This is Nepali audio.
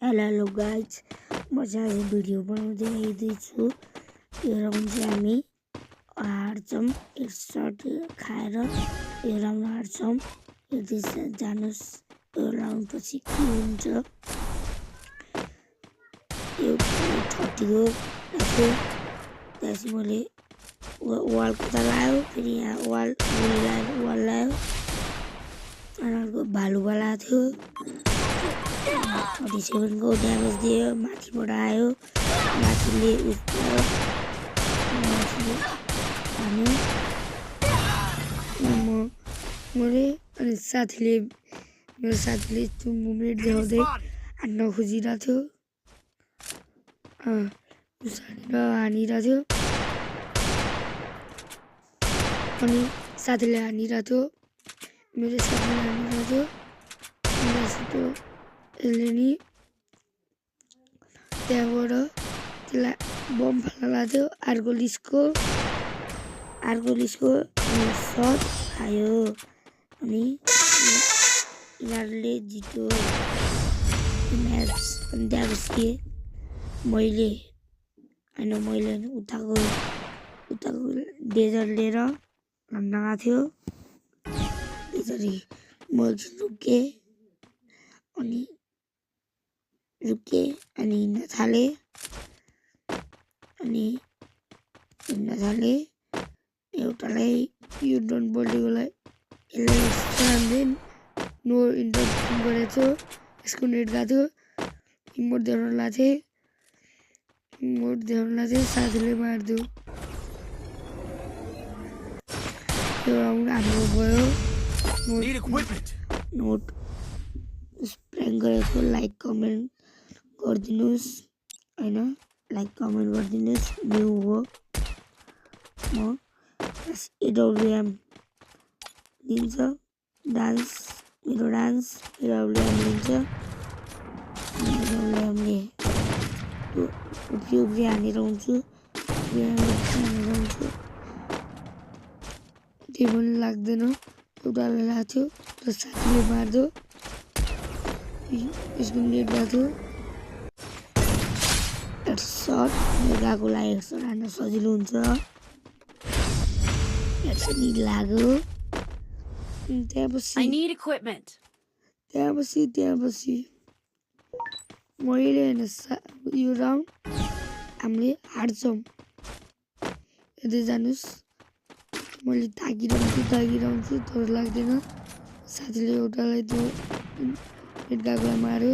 हेलो गाइज, म चाहिँ आज भिडियो बनाउँदै आइदैछु। यो राउन्ड चाहिँ हामी हार्छौँ। एक सर्ट खाएर यो राउन्ड हार्छौँ। हेर्दै जानुस् यो राउन्ड पछि के हुन्छ। यो 30 हो थियो। त्यसपछि मैले वाल कता लायो, फेरि यहाँ वाल लायो अर्को भालुवाला थियो। 37 को ड्यामेज दियो, माथिबाट आयो, माथिले उस्तायो, माथिले हान्यो मैले। अनि मेरो साथीले चुम्बुमेट देखाउँदै हान्न खोजिरहेको थियो, हानिरहेको थियो। अनि साथीले हानिरहेको थियो, मेरो साथीले हानिरहेको थियो। यसले नि त्यहाँबाट त्यसलाई बम फाल्न लाग्थ्यो। अर्को लिसको सर्ट खायो अनि यिनीहरूले जित्यो म्याच। अनि त्यहाँपछि मैले उताको डेजर लिएर हान्न गएको थियो। त्यसरी म रुकेँ अनि हिँड्न थाले। एउटालाई यो डन्ट बोल्डेकोलाई यसलाई नो इन्टरप्सन गरेको थियो। यसको नेट गएको थियो। इमोट देखाउन लाग्थ्यो, साथीले मारिदियो। यो राउन्ड हाम्रो भयो। नोट स्प्रेङ गरेको थियो। लाइक कमेन्ट गरिदिनुहोस् हैन, लाइक कमेन्ट गरिदिनुहोस्। न्यू हो म। AWM दिन्छ डान्स, मेरो डान्स AWM दिन्छ। AWMले उफ्री हानेर हुन्छु, त्यही पनि लाग्दैन। एउटाले लाग्थ्यो र साथीले मार्दो। यसको नेट गएको थियो। हेडसट गएको लागि हेडसट हान्न सजिलो हुन्छ। हेडसट लाग्यो। त्यहाँपछि मैले होइन, यो राउन्ड हामीले हार्छौँ। हेर्दै जानुस्। मैले ताकिरहन्छु तर लाग्दैन। साथीले एउटालाई त्यो नेट गएकोलाई मार्यो।